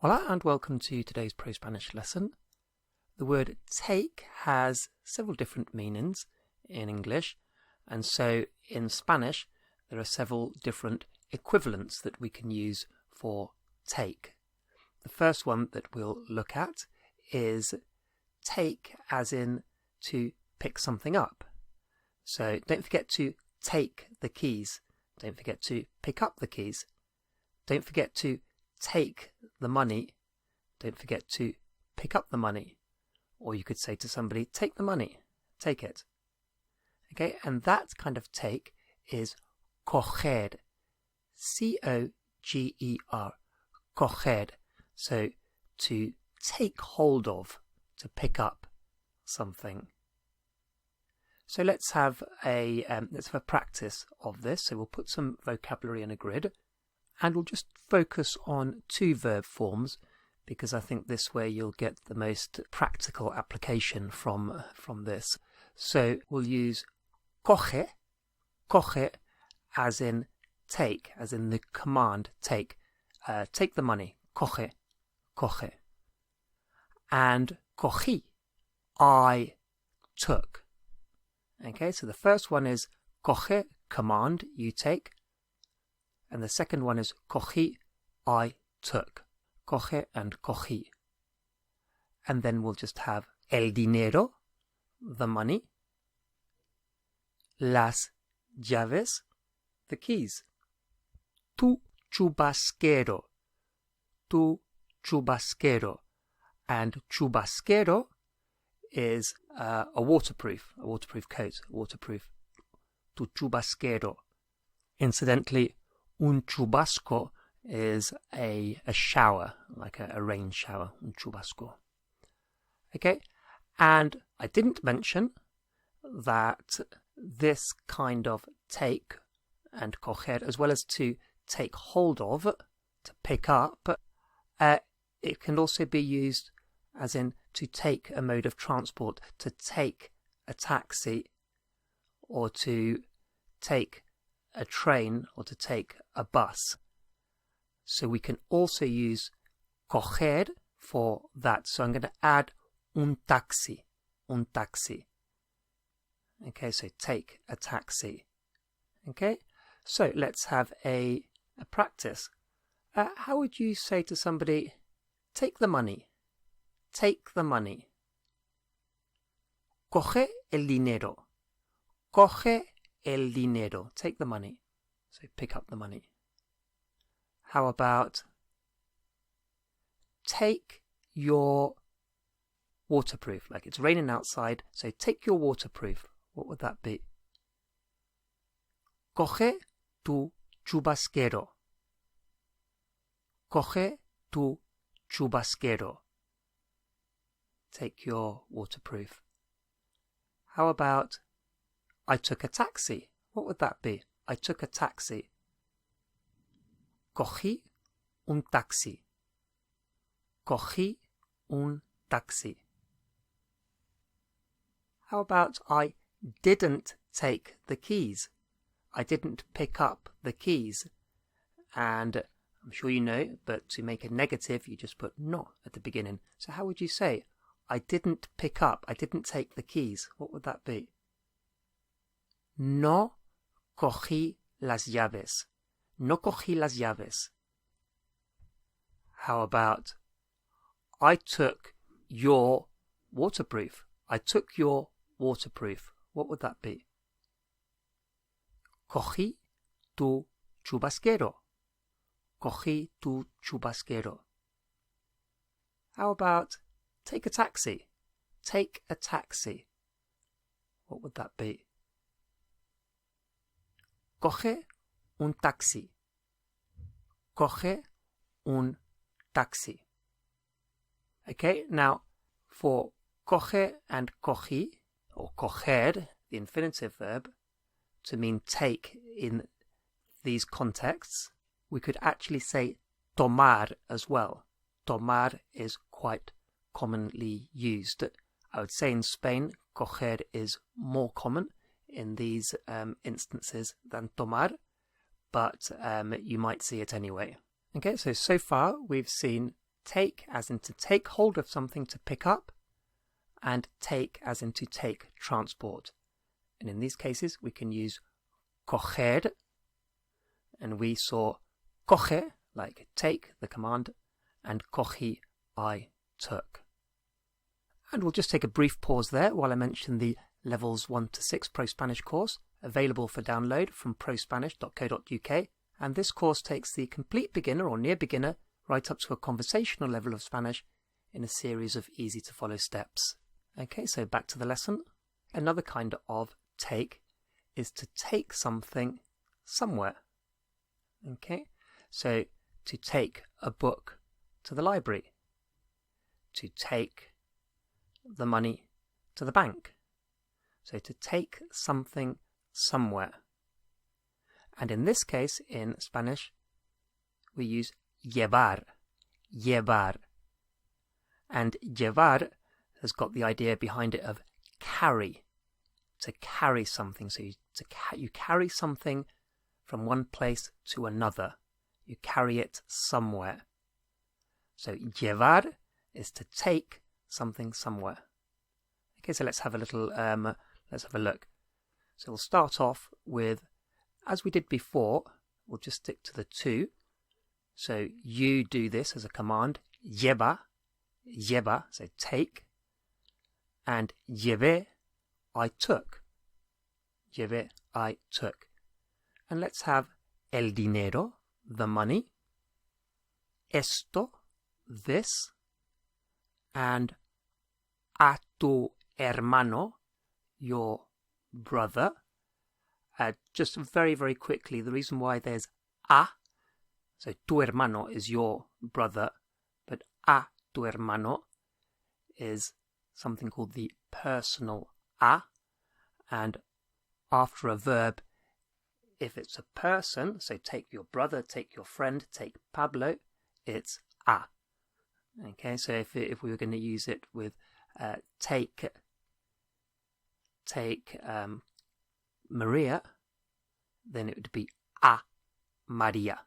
Hola and welcome to today's ProSpanish lesson. The word take has several different meanings in English, and so in Spanish there are several different equivalents that we can use for take. The first one that we'll look at is take as in to pick something up. So don't forget to take the keys. Don't forget to pick up the keys. Don't forget to take the money. Don't forget to pick up the money. Or you could say to somebody, take the money, take it. Okay, and that kind of take is coger. C-O-G-E-R. Coger. So to take hold of, to pick up something. So let's have a practice of this. So we'll put some vocabulary in a grid. And we'll just focus on two verb forms because I think this way you'll get the most practical application from this. So we'll use coge as in take, as in the command take. Take the money, coge. And cogí, I took. Okay, so the first one is coge, command, you take. And the second one is cogí, I took. Coge and cogí. And then we'll just have el dinero, the money. Las llaves, the keys. Tu chubasquero. Tu chubasquero. And chubasquero is a waterproof coat, waterproof. Tu chubasquero. Incidentally, un chubasco is a shower, like a rain shower, un chubasco. Okay, and I didn't mention that this kind of take and coger, as well as to take hold of, to pick up, it can also be used as in to take a mode of transport, to take a taxi, or to take a train, or to take a bus. So we can also use coger for that. So I'm going to add un taxi. Okay, so take a taxi. Okay, so let's have a practice. How would you say to somebody, take the money? Take the money. Coge el dinero. Coge el dinero. Take the money. So pick up the money. How about take your waterproof? Like it's raining outside, so take your waterproof. What would that be? Coge tu chubasquero. Coge tu chubasquero. Take your waterproof. How about I took a taxi? What would that be? I took a taxi. Cogí un taxi. Cogí un taxi. How about I didn't take the keys? I didn't pick up the keys. And I'm sure you know, but to make a negative, you just put no at the beginning. So how would you say, I didn't pick up, I didn't take the keys? What would that be? No cogí las llaves. No cogí las llaves. How about I took your waterproof? I took your waterproof. What would that be? Cogí tu chubasquero. Cogí tu chubasquero. How about take a taxi? Take a taxi. What would that be? Coge un taxi. Coge un taxi. Okay, now for coge and cogí, or coger, the infinitive verb, to mean take in these contexts, we could actually say tomar as well. Tomar is quite commonly used. I would say in Spain, coger is more common in these instances than tomar, but you might see it anyway. Okay, so far we've seen take as in to take hold of something to pick up, and take as in to take, transport. And in these cases, we can use coger, and we saw coge, like take, the command, and cogí, I took. And we'll just take a brief pause there while I mention the Levels 1 to 6 ProSpanish course, available for download from prospanish.co.uk. And this course takes the complete beginner or near beginner right up to a conversational level of Spanish in a series of easy to follow steps. Okay, so back to the lesson. Another kind of take is to take something somewhere. Okay, so to take a book to the library, to take the money to the bank. So to take something somewhere. And in this case, in Spanish, we use llevar, llevar. And llevar has got the idea behind it of carry, to carry something. So you carry something from one place to another. You carry it somewhere. So llevar is to take something somewhere. Okay, so let's have a little, let's have a look. So we'll start off with, as we did before, we'll just stick to the two. So you do this as a command, lleva, lleva, so take, and llevé, I took, llevé, I took. And let's have el dinero, the money, esto, this, and a tu hermano, your brother. Just very, very quickly, the reason why there's a, so tu hermano is your brother, but a tu hermano is something called the personal a, and after a verb, if it's a person, so take your brother, take your friend, take Pablo, it's a. Okay, so if we were going to use it with take Maria, then it would be a Maria,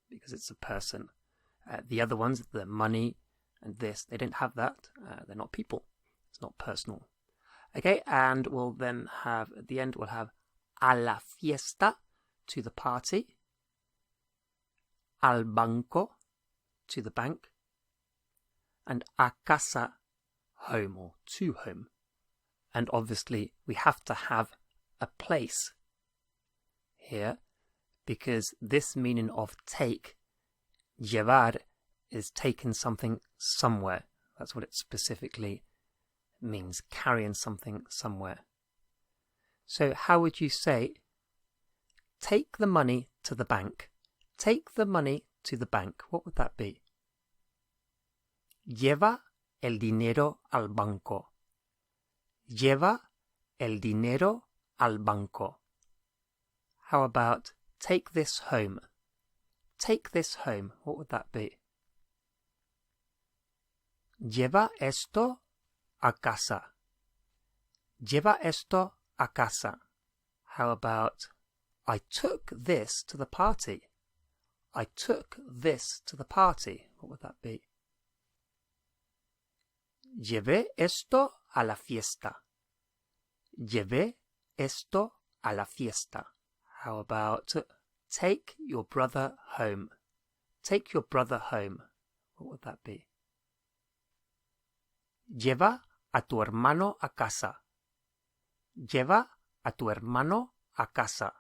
because it's a person. The other ones, the money and this, they don't have that. They're not people. It's not personal. Okay, and we'll then have, at the end, we'll have a la fiesta, to the party, al banco, to the bank, and a casa, home or to home. And obviously we have to have a place here, because this meaning of take, llevar, is taking something somewhere. That's what it specifically means, carrying something somewhere. So how would you say, take the money to the bank? Take the money to the bank. What would that be? Lleva el dinero al banco. Lleva el dinero al banco. How about take this home? Take this home. What would that be? Lleva esto a casa. Lleva esto a casa. How about I took this to the party? I took this to the party. What would that be? Llevé esto a la fiesta. Llevé esto a la fiesta. How about take your brother home? Take your brother home. What would that be? Lleva a tu hermano a casa. Lleva a tu hermano a casa.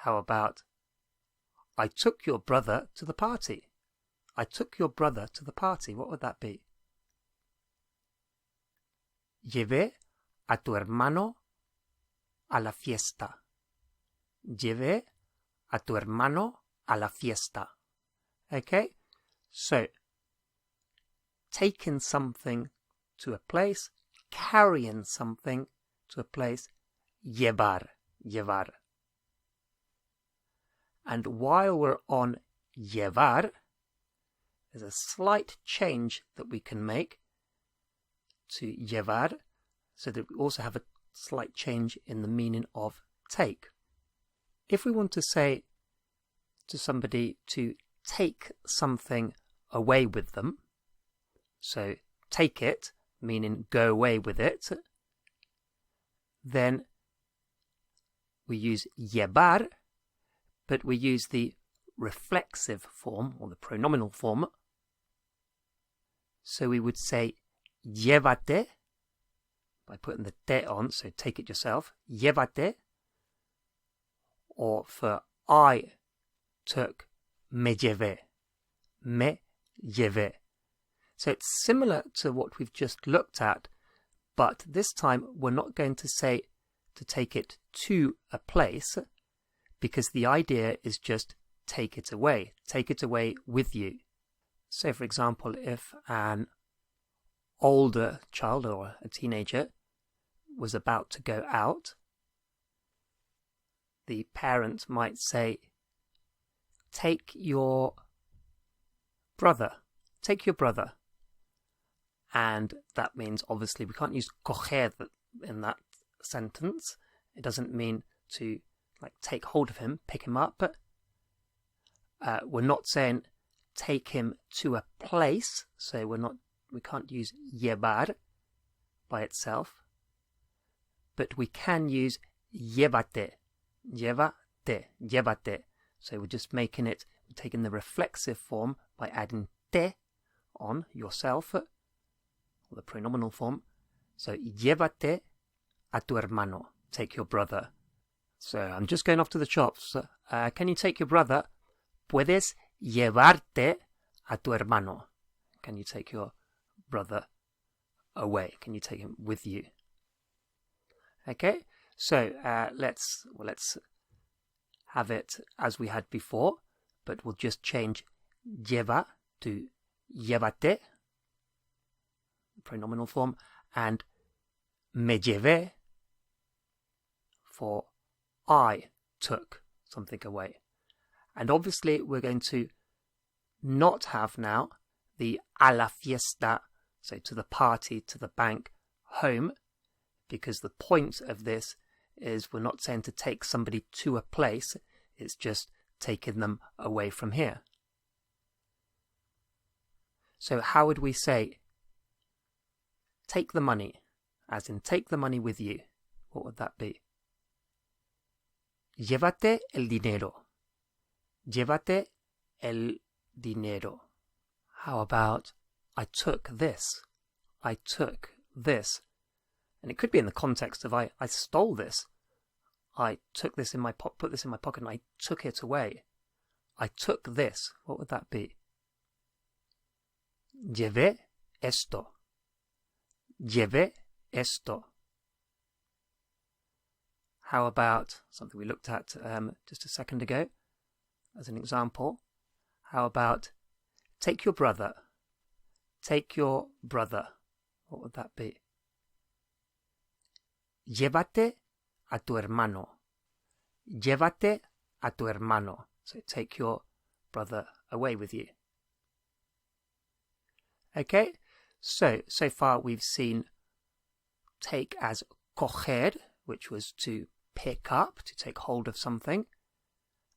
How about I took your brother to the party? I took your brother to the party. What would that be? Llevé a tu hermano a la fiesta. Llevé a tu hermano a la fiesta. Okay? So, taking something to a place, carrying something to a place, llevar, llevar. And while we're on llevar, there's a slight change that we can make to llevar, so that we also have a slight change in the meaning of take. If we want to say to somebody to take something away with them. So take it, meaning go away with it. Then we use llevar, but we use the reflexive form, or the pronominal form. So we would say llévate, by putting the te on, so take it yourself, llévate. Or for I took, me llevé, me llevé. So it's similar to what we've just looked at, but this time we're not going to say to take it to a place, because the idea is just take it away with you. So for example, if an older child or a teenager was about to go out, the parent might say, take your brother. And that means, obviously, we can't use coger in that sentence. It doesn't mean to take hold of him, pick him up. We're not saying take him to a place, so we can't use llevar by itself. But we can use llévate. So we're just taking the reflexive form by adding te on, yourself, or the pronominal form. So llévate a tu hermano, take your brother. So I'm just going off to the shops. Can you take your brother? Puedes llevarte a tu hermano. Can you take your brother away? Can you take him with you? Okay, so let's have it as we had before, but we'll just change lleva to llévate, pronominal form, and me llevé for I took something away. And obviously we're going to not have now the a la fiesta, so to the party, to the bank, home, because the point of this is we're not saying to take somebody to a place, it's just taking them away from here. So how would we say take the money, as in take the money with you? What would that be? Llévate el dinero. Llévate el dinero. How about I took this? I took this. And it could be in the context of I stole this. I took this in my put this in my pocket and I took it away. I took this. What would that be? Llevé esto. Llevé esto. How about something we looked at just a second ago as an example? How about take your brother? Take your brother. What would that be? Llévate a tu hermano. Llévate a tu hermano. So take your brother away with you. Okay, so far we've seen take as coger, which was to pick up, to take hold of something,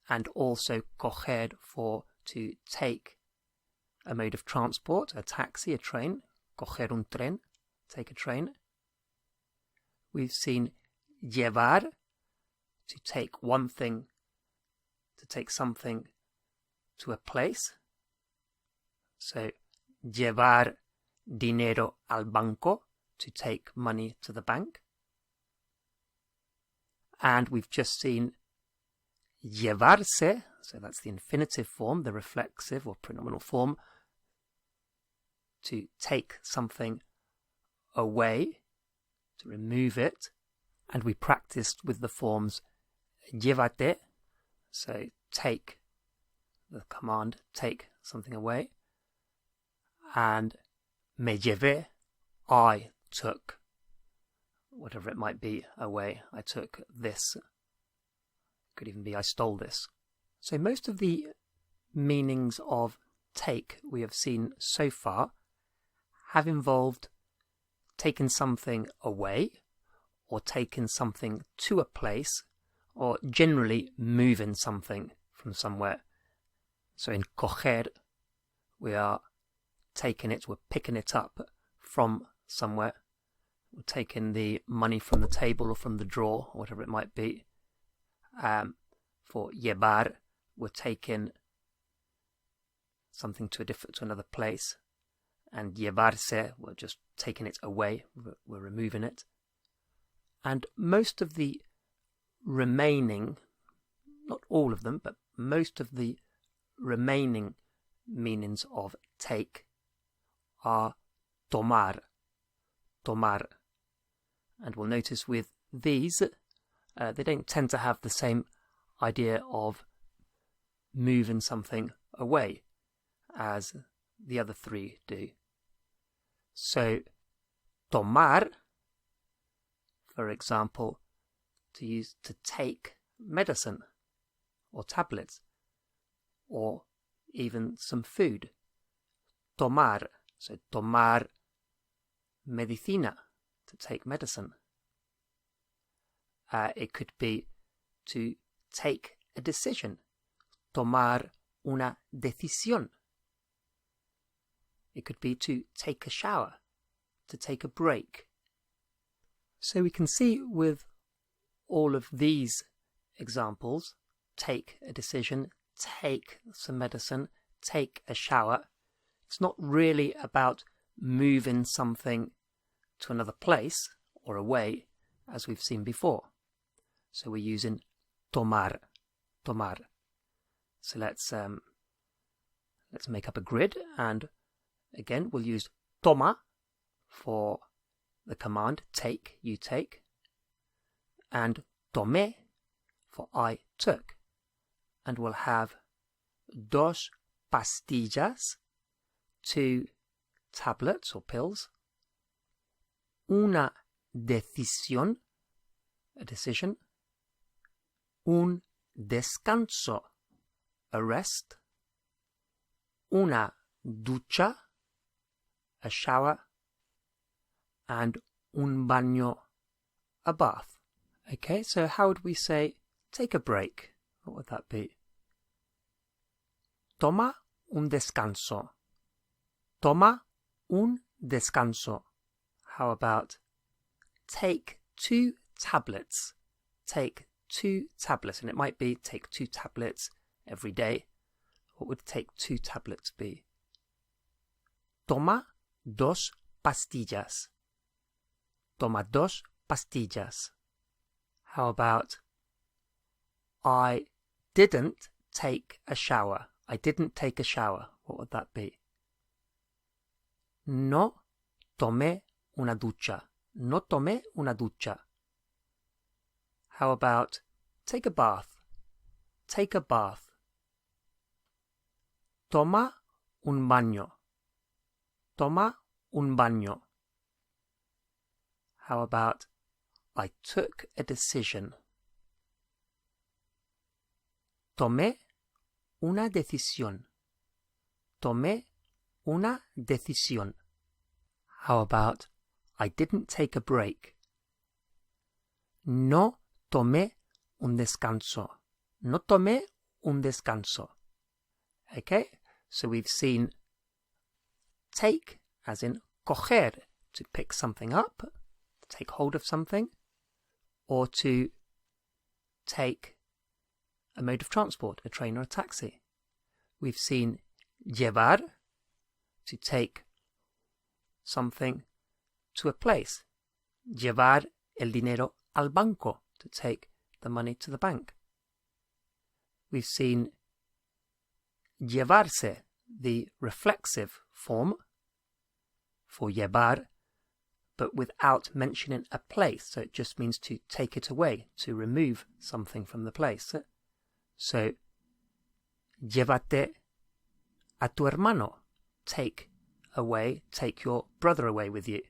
and also coger for to take a mode of transport, a taxi, a train, coger un tren, take a train. We've seen llevar, to take one thing, to take something to a place. So, llevar dinero al banco, to take money to the bank. And we've just seen llevarse, so that's the infinitive form, the reflexive or pronominal form, to take something away, to remove it. And we practiced with the forms llévate, so take, the command take something away, and me llevé, I took, whatever it might be, away. I took this. Could even be I stole this. So most of the meanings of take we have seen so far have involved taking something away, or taking something to a place, or generally moving something from somewhere. So in coger, we are taking it, we're picking it up from somewhere. We're taking the money from the table or from the drawer, or whatever it might be. For llevar, we're taking something to another place. And llevarse, we're just taking it away, we're removing it. And most of the remaining, not all of them, but most of the remaining meanings of take are tomar, tomar. And we'll notice with these, they don't tend to have the same idea of moving something away as the other three do. So, tomar, for example, to take medicine or tablets or even some food. Tomar, so tomar medicina, to take medicine. It could be to take a decision. Tomar una decisión. It could be to take a shower, to take a break. So we can see with all of these examples, take a decision, take some medicine, take a shower. It's not really about moving something to another place or away, as we've seen before. So we're using tomar, tomar. So let's make up a grid, and again we'll use toma for the command take, you take, and tomé for I took. And we'll have dos pastillas, 2 tablets or pills, una decisión, a decision, un descanso, a rest, una ducha, a shower, and un baño, a bath. Okay, so how would we say take a break? What would that be? Toma un descanso. Toma un descanso. How about take 2 tablets? Take 2 tablets. And it might be take 2 tablets every day. What would take 2 tablets be? Toma dos pastillas. Toma dos pastillas. How about I didn't take a shower? I didn't take a shower. What would that be? No tomé una ducha. No tomé una ducha. How about take a bath? Take a bath. Toma un baño. Toma un baño. How about I took a decision? Tomé una decisión. Tomé una decisión. How about I didn't take a break? No tomé un descanso. No tomé un descanso. Okay, so we've seen take as in coger, to pick something up, take hold of something, or to take a mode of transport, a train or a taxi. We've seen llevar, to take something to a place. Llevar el dinero al banco, to take the money to the bank. We've seen llevarse, the reflexive form for llevar, but without mentioning a place. So it just means to take it away, to remove something from the place. So, llévate a tu hermano. Take away, take your brother away with you.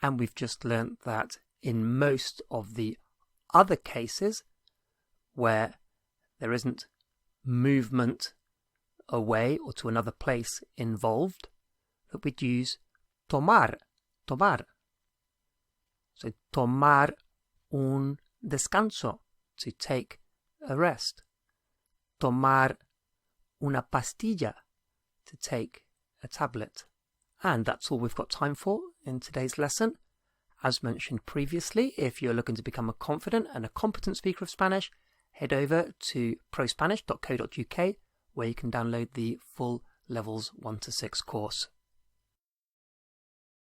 And we've just learnt that in most of the other cases where there isn't movement away or to another place involved, that we'd use tomar, tomar. So tomar un descanso, to take a rest. Tomar una pastilla, to take a tablet. And that's all we've got time for in today's lesson. As mentioned previously, if you're looking to become a confident and a competent speaker of Spanish, head over to prospanish.co.uk where you can download the full Levels 1 to 6 course.